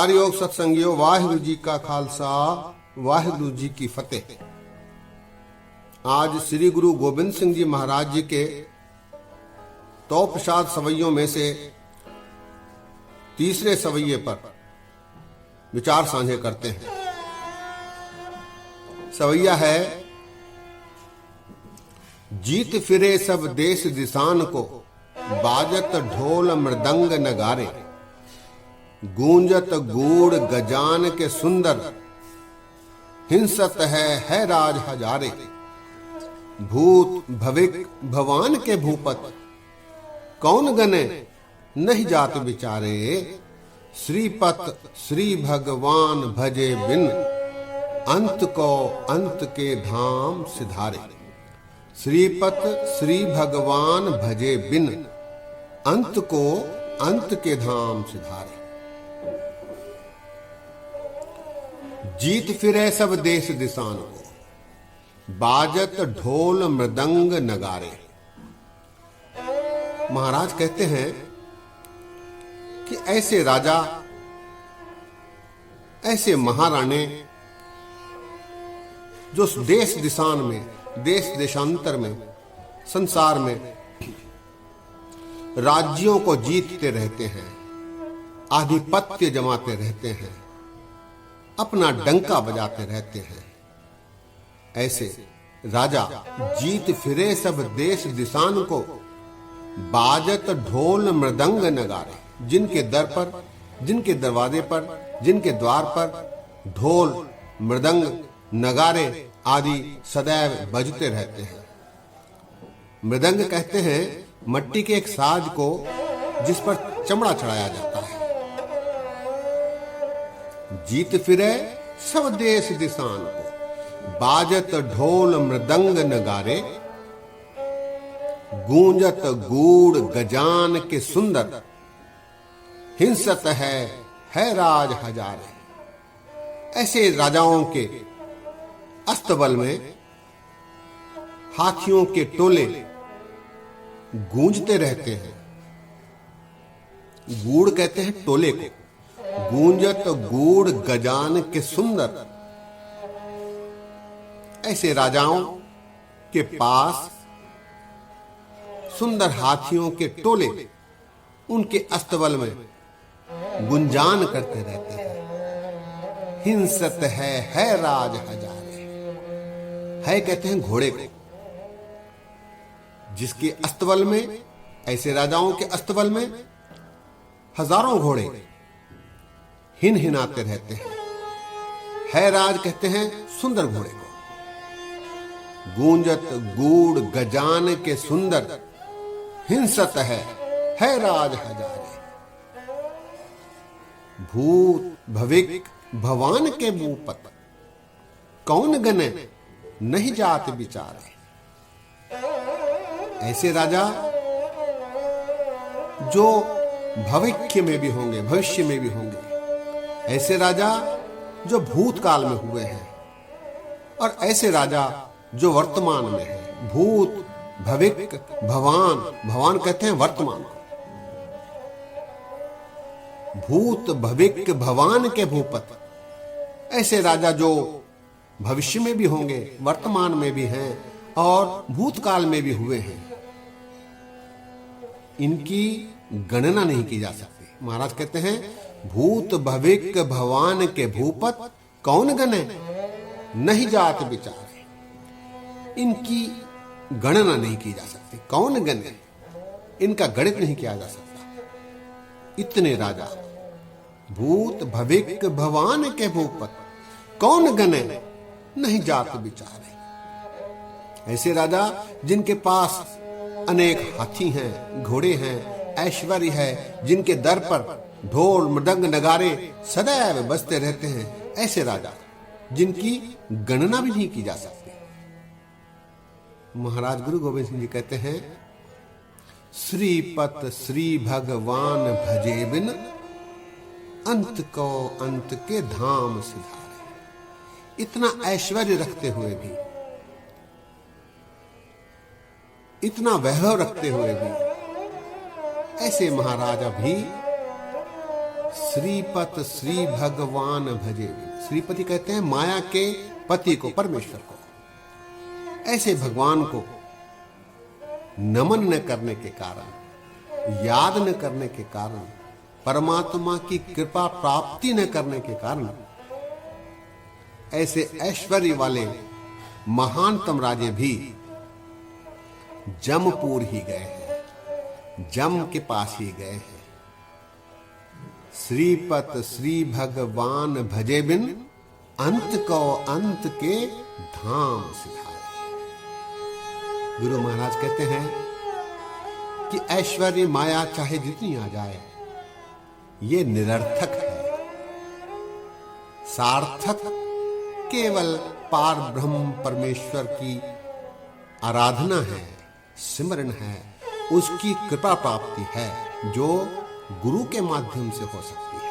सार योग सत्संगियों, वाहिगुरु जी का खालसा, वाहिगुरु जी की फतेह। आज श्री गुरु गोबिंद सिंह जी महाराज जी के तो प्रसाद सवैयों में से तीसरे सवैये पर विचार साझे करते हैं। सवैया है, जीत फिरे सब देश दिसान को, बाजत ढोल मृदंग नगारे, गूंजत गूढ़ गजान के सुंदर, हिंसत है राज हजारे, भूत भविक भवान के भूपत, कौन गने नहीं जात बिचारे, श्रीपत श्री भगवान भजे बिन, अंत को अंत के धाम सिधारे। श्रीपत श्री भगवान भजे बिन, अंत को अंत के धाम सिधारे। जीत फिरे सब देश दिसान को, बाजत ढोल मृदंग नगारे। महाराज कहते हैं कि ऐसे राजा, ऐसे महाराणे जो देश दिशान में, देश देशांतर में, संसार में राज्यों को जीतते रहते हैं, आधिपत्य जमाते रहते हैं, अपना डंका बजाते रहते हैं, ऐसे राजा जीत फिरे सब देश दिशान को, बाजत ढोल मृदंग नगारे। जिनके दर पर, जिनके दरवाजे पर, जिनके द्वार पर ढोल मृदंग नगारे आदि सदैव बजते रहते हैं। मृदंग कहते हैं मट्टी के एक साज को जिस पर चमड़ा चढ़ाया जाता है। जीत फिरे सब देश दिशान को, बाजत ढोल मृदंग नगारे, गूंजत गूढ़ गजान के सुंदर, हिंसत है राज हजारे। ऐसे राजाओं के अस्तबल में हाथियों के टोले गूंजते रहते हैं। गूढ़ कहते हैं टोले को, गूंजत गूढ़ गजान के सुंदर। ऐसे राजाओं के पास सुंदर हाथियों के टोले उनके अस्तबल में गुंजान करते रहते हैं। हिंसत है राज हजारे। है कहते हैं घोड़े को, जिसके अस्तबल में, ऐसे राजाओं के अस्तबल में हजारों घोड़े हिन हिनाते रहते हैं। है राज कहते हैं सुंदर घोड़े को। गूंजत गूढ़ गजान के सुंदर, हिंसत है राज हजारे। भूत भविक भवान के भूपत, कौन गने नहीं जात बिचारे। ऐसे राजा जो भविष्य में भी होंगे, भविष्य में भी होंगे। ऐसे राजा जो भूतकाल में हुए हैं, और ऐसे राजा जो वर्तमान में है। भूत भविक भवान, भवान कहते हैं वर्तमान को। भूत भविक भवान के भूपत, ऐसे राजा जो भविष्य में भी होंगे, वर्तमान में भी हैं और भूतकाल में भी हुए हैं। इनकी गणना नहीं की जा सकती। महाराज कहते हैं भूत भविक भवान के भूपत, कौन गणे नहीं जात बिचारे। इनकी गणना नहीं की जा सकती। कौन गणे, इनका गणित नहीं किया जा सकता। इतने राजा, भूत भविक भवान के भूपत, कौन गणे नहीं जात बिचारे। ऐसे राजा जिनके पास अनेक हाथी हैं, घोड़े हैं, ऐश्वर्य है, जिनके दर पर ढोल मृदंग नगारे सदैव बजते रहते हैं। ऐसे राजा जिनकी गणना भी नहीं की जा सकती। महाराज गुरु गोविंद सिंह जी कहते हैं, श्रीपत श्री भगवान भजे बिन, अंत को अंत के धाम सिधारे। इतना ऐश्वर्य रखते हुए भी, इतना वैभव रखते हुए भी ऐसे महाराजा भी श्रीपत श्री भगवान भजे बिन। श्रीपति कहते हैं माया के पति को, परमेश्वर को। ऐसे भगवान को नमन न करने के कारण, याद न करने के कारण, परमात्मा की कृपा प्राप्ति न करने के कारण ऐसे ऐश्वर्य वाले महानतम राजे भी जमपुर ही गए हैं, जम के पास ही गए हैं। श्रीपत श्री भगवान भजे बिन, अंत को अंत के धाम सिधारे। गुरु महाराज कहते हैं कि ऐश्वर्य माया चाहे जितनी आ जाए, ये निरर्थक है। सार्थक केवल पार ब्रह्म परमेश्वर की आराधना है, सिमरन है, उसकी कृपा प्राप्ति है, जो गुरु के माध्यम से हो सकती है।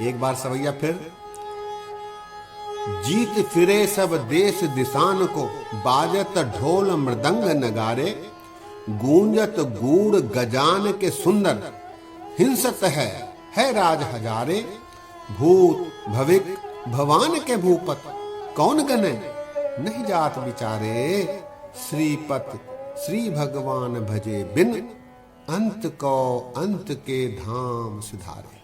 एक बार सवैया फिर, जीत फिरे सब देश दिशान को, बाजत ढोल मृदंग नगारे, गूंजत गूढ़ गजान के सुंदर, हिंसत है राज हजारे, भूत भविक भवान के भूपत, कौन गने नहीं जात विचारे, श्रीपत श्री भगवान भजे बिन, अंत को अंत के धाम सिधारे।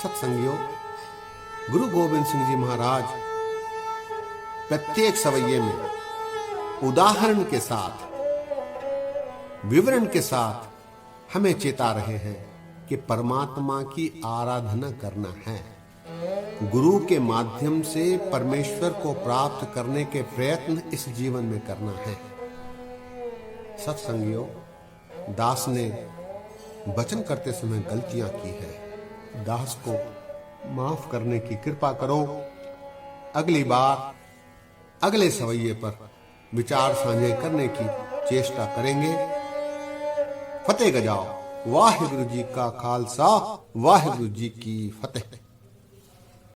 सत्संगियों, गुरु गोविंद सिंह जी महाराज प्रत्येक सवैये में उदाहरण के साथ, विवरण के साथ हमें चेता रहे हैं कि परमात्मा की आराधना करना है, गुरु के माध्यम से परमेश्वर को प्राप्त करने के प्रयत्न इस जीवन में करना है। सत्संगियों, दास ने वचन करते समय गलतियां की है, दास को माफ करने की कृपा करो। अगली बार अगले सवैये पर विचार साझे करने की चेष्टा करेंगे। फतेह गजाओ। वाहिगुरु जी का खालसा, वाहिगुरु जी की फतेह।